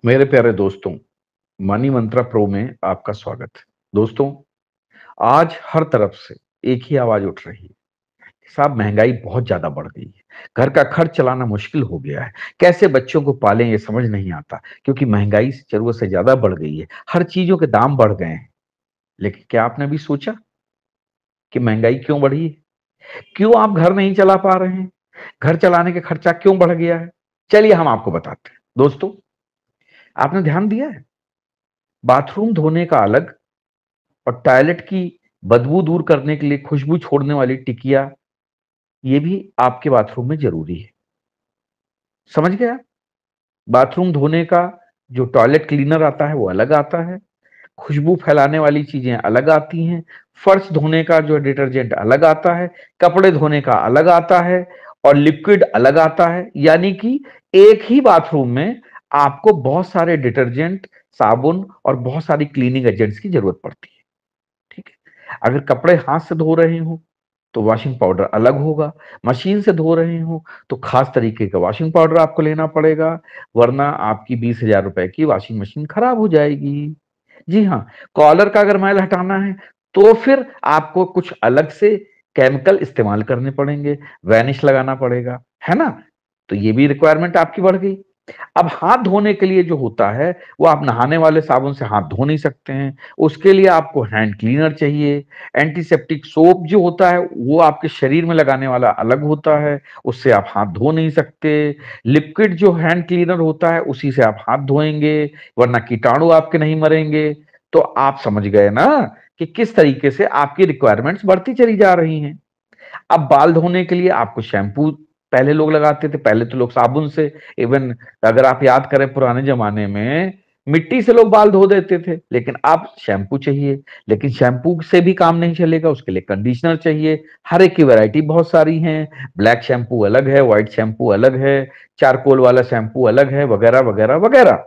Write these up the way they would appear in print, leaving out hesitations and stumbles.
मेरे प्यारे दोस्तों, मनी मंत्रा प्रो में आपका स्वागत है। दोस्तों, आज हर तरफ से एक ही आवाज उठ रही है। साहब, महंगाई बहुत ज्यादा बढ़ गई है। घर का खर्च चलाना मुश्किल हो गया है। कैसे बच्चों को पालें ये समझ नहीं आता, क्योंकि महंगाई जरूरत से ज्यादा बढ़ गई है। हर चीजों के दाम बढ़ गए हैं। लेकिन क्या आपने भी सोचा कि महंगाई क्यों बढ़ी है? क्यों आप घर नहीं चला पा रहे हैं? घर चलाने का खर्चा क्यों बढ़ गया है? चलिए हम आपको बताते हैं। दोस्तों, आपने ध्यान दिया है, बाथरूम धोने का अलग और टॉयलेट की बदबू दूर करने के लिए खुशबू छोड़ने वाली टिकिया, ये भी आपके बाथरूम में जरूरी है। समझ गया? बाथरूम धोने का जो टॉयलेट क्लीनर आता है वो अलग आता है, खुशबू फैलाने वाली चीजें अलग आती हैं, फर्श धोने का जो डिटर्जेंट अलग आता है, कपड़े धोने का अलग आता है और लिक्विड अलग आता है। यानी कि एक ही बाथरूम में आपको बहुत सारे डिटर्जेंट, साबुन और बहुत सारी क्लीनिंग एजेंट्स की जरूरत पड़ती है। ठीक है? अगर कपड़े हाथ से धो रहे हो तो वॉशिंग पाउडर अलग होगा। मशीन से धो रहे हो तो खास तरीके का वॉशिंग पाउडर आपको लेना पड़ेगा, वरना आपकी 20,000 रुपए की वॉशिंग मशीन खराब हो जाएगी। जी हाँ, कॉलर का अगर मैल हटाना है तो फिर आपको कुछ अलग से केमिकल इस्तेमाल करने पड़ेंगे, वैनिश लगाना पड़ेगा, है ना? तो ये भी रिक्वायरमेंट आपकी बढ़ गई। अब हाथ धोने के लिए जो होता है, वो आप नहाने वाले साबुन से हाथ धो नहीं सकते हैं। उसके लिए आपको हैंड क्लीनर चाहिए। एंटीसेप्टिक सोप जो होता है वो आपके शरीर में लगाने वाला अलग होता है, उससे आप हाथ धो नहीं सकते। लिक्विड जो हैंड क्लीनर होता है उसी से आप हाथ धोएंगे, वरना कीटाणु आपके नहीं मरेंगे। तो आप समझ गए ना कि किस तरीके से आपकी रिक्वायरमेंट्स बढ़ती चली जा रही हैं। अब बाल धोने के लिए आपको शैम्पू पहले लोग लगाते थे, पहले तो लोग साबुन से, इवन अगर आप याद करें पुराने जमाने में मिट्टी से लोग बाल धो देते थे, लेकिन अब शैम्पू चाहिए। लेकिन शैम्पू से भी काम नहीं चलेगा, उसके लिए कंडीशनर चाहिए। हर एक की वैरायटी बहुत सारी है। ब्लैक शैम्पू अलग है, व्हाइट शैम्पू अलग है, चारकोल वाला शैम्पू अलग है, वगैरह वगैरह वगैरह।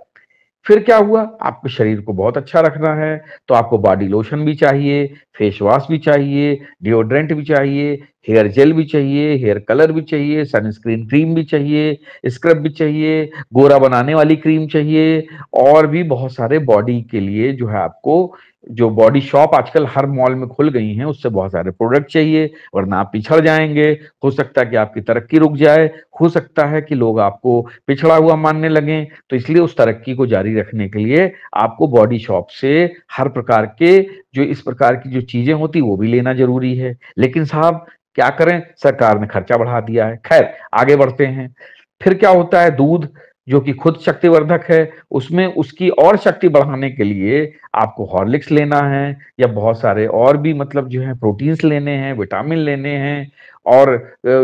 फिर क्या हुआ, आपको शरीर को बहुत अच्छा रखना है तो आपको बॉडी लोशन भी चाहिए, फेस वॉश भी चाहिए, डिओड्रेंट भी चाहिए, हेयर जेल भी चाहिए, हेयर कलर भी चाहिए, सनस्क्रीन क्रीम भी चाहिए, स्क्रब भी चाहिए, गोरा बनाने वाली क्रीम चाहिए, और भी बहुत सारे बॉडी के लिए जो है आपको, जो बॉडी शॉप आजकल हर मॉल में खुल गई हैं, उससे बहुत सारे प्रोडक्ट चाहिए, वरना आप पिछड़ जाएंगे। हो सकता है कि आपकी तरक्की रुक जाए, हो सकता है कि लोग आपको पिछड़ा हुआ मानने लगे। तो इसलिए उस तरक्की को जारी रखने के लिए आपको बॉडी शॉप से हर प्रकार के, जो इस प्रकार की जो चीजें होती वो भी लेना जरूरी है। लेकिन साहब, क्या करें, सरकार ने खर्चा बढ़ा दिया है। खैर, आगे बढ़ते हैं। फिर क्या होता है, दूध जो कि खुद शक्तिवर्धक है, उसमें उसकी और शक्ति बढ़ाने के लिए आपको हॉर्लिक्स लेना है, या बहुत सारे और भी मतलब जो है प्रोटीन्स लेने हैं, विटामिन लेने हैं। और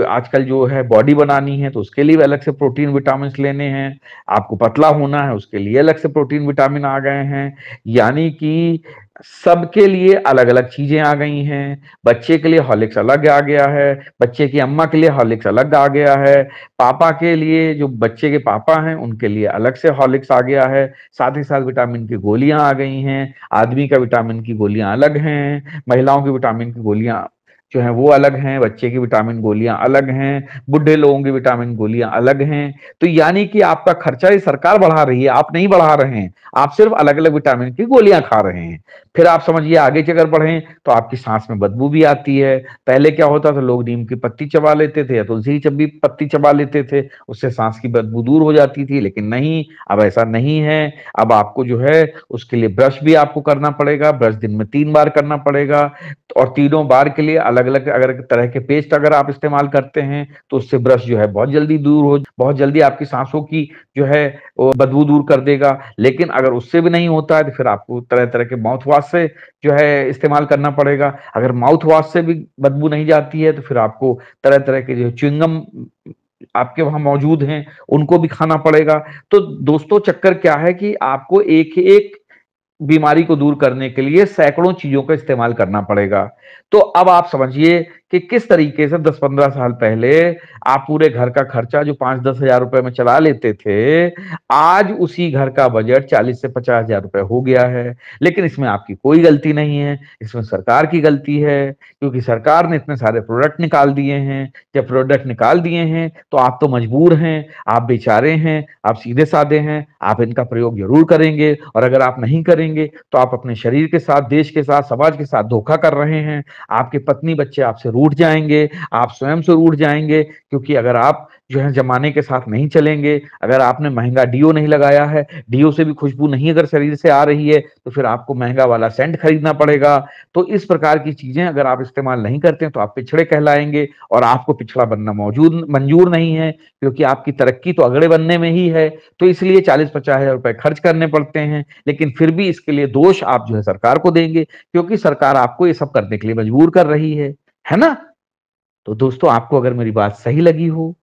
आजकल जो है बॉडी बनानी है तो उसके लिए भी अलग से प्रोटीन विटामिन लेने हैं। आपको पतला होना है उसके लिए अलग से प्रोटीन विटामिन आ गए हैं। यानी कि सबके लिए अलग अलग चीजें आ गई हैं। बच्चे के लिए हॉर्लिक्स अलग आ गया है, बच्चे की अम्मा के लिए हॉर्लिक्स अलग आ गया है, पापा के लिए, जो बच्चे के पापा हैं उनके लिए अलग से हॉर्लिक्स आ गया है। साथ ही साथ विटामिन की गोलियां आ गई हैं। आदमी का विटामिन की गोलियां अलग हैं, महिलाओं की विटामिन की गोलियां जो है वो अलग हैं, बच्चे की विटामिन गोलियां अलग हैं, बुढ़े लोगों की विटामिन गोलियां अलग हैं। तो यानी कि आपका खर्चा ही सरकार बढ़ा रही है, आप नहीं बढ़ा रहे हैं। आप सिर्फ अलग अलग विटामिन की गोलियां खा रहे हैं। फिर आप समझिए, आगे अगर बढ़ें तो आपकी सांस में बदबू भी आती है। पहले क्या होता था, लोग नीम की पत्ती चबा लेते थे या तुलसी की चब्बी पत्ती चबा लेते थे, उससे सांस की बदबू दूर हो जाती थी। लेकिन नहीं, अब ऐसा नहीं है। अब आपको जो है उसके लिए ब्रश भी आपको करना पड़ेगा, ब्रश दिन में 3 बार करना पड़ेगा। और तीनों बार के लिए अलग अलग अगर तरह के पेस्ट अगर आप इस्तेमाल करते हैं तो उससे ब्रश जो है बहुत जल्दी दूर हो, बहुत जल्दी आपकी सांसों की जो है वो बदबू दूर कर देगा। लेकिन अगर उससे भी नहीं होता है तो फिर आपको तरह तरह के माउथ वॉश से जो है इस्तेमाल करना पड़ेगा। अगर माउथ वॉश से भी बदबू नहीं जाती है तो फिर आपको तरह तरह के जो च्युइंगम आपके वहां मौजूद हैं उनको भी खाना पड़ेगा। तो दोस्तों, चक्कर क्या है कि आपको एक एक बीमारी को दूर करने के लिए सैकड़ों चीजों का इस्तेमाल करना पड़ेगा। तो अब आप समझिए कि किस तरीके से 10-15 साल पहले आप पूरे घर का खर्चा जो 5-10 हजार रुपए में चला लेते थे, आज उसी घर का बजट 40 से 50 हजार रुपए हो गया है। लेकिन इसमें आपकी कोई गलती नहीं है, इसमें सरकार की गलती है, क्योंकि सरकार ने इतने सारे प्रोडक्ट निकाल दिए हैं। जब प्रोडक्ट निकाल दिए हैं तो आप तो मजबूर हैं, आप बेचारे हैं, आप सीधे साधे हैं, आप इनका प्रयोग जरूर करेंगे। और अगर आप नहीं करेंगे तो आप अपने शरीर के साथ, देश के साथ, समाज के साथ धोखा कर रहे हैं। आपके पत्नी बच्चे आपसे रूठ जाएंगे, आप स्वयं से रूठ जाएंगे, क्योंकि अगर आप जो है जमाने के साथ नहीं चलेंगे, अगर आपने महंगा डीओ नहीं लगाया है, डीओ से भी खुशबू नहीं अगर शरीर से आ रही है, तो फिर आपको महंगा वाला सेंट खरीदना पड़ेगा। तो इस प्रकार की चीजें अगर आप इस्तेमाल नहीं करते हैं तो आप पिछड़े कहलाएंगे, और आपको पिछड़ा बनना मौजूद मंजूर नहीं है, क्योंकि आपकी तरक्की तो अगड़े बनने में ही है। तो इसलिए 40-50 हजार रुपए खर्च करने पड़ते हैं, लेकिन फिर भी इसके लिए दोष आप जो है सरकार को देंगे, क्योंकि सरकार आपको ये सब करने के लिए मजबूर कर रही है ना? तो दोस्तों, आपको अगर मेरी बात सही लगी हो,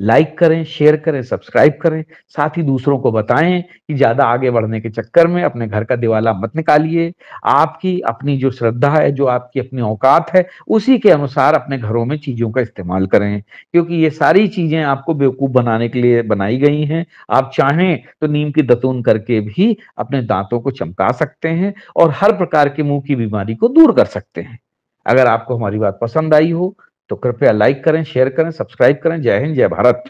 लाइक करें, शेयर करें, सब्सक्राइब करें। साथ ही दूसरों को बताएं कि ज्यादा आगे बढ़ने के चक्कर में अपने घर का दिवाला मत निकालिए। आपकी अपनी जो श्रद्धा है, जो आपकी अपनी औकात है, उसी के अनुसार अपने घरों में चीजों का इस्तेमाल करें, क्योंकि ये सारी चीजें आपको बेवकूफ बनाने के लिए बनाई गई हैं। आप चाहें तो नीम की दतून करके भी अपने दांतों को चमका सकते हैं और हर प्रकार के मुंह की बीमारी को दूर कर सकते हैं। अगर आपको हमारी बात पसंद आई हो तो कृपया लाइक करें, शेयर करें, सब्सक्राइब करें। जय हिंद, जय भारत।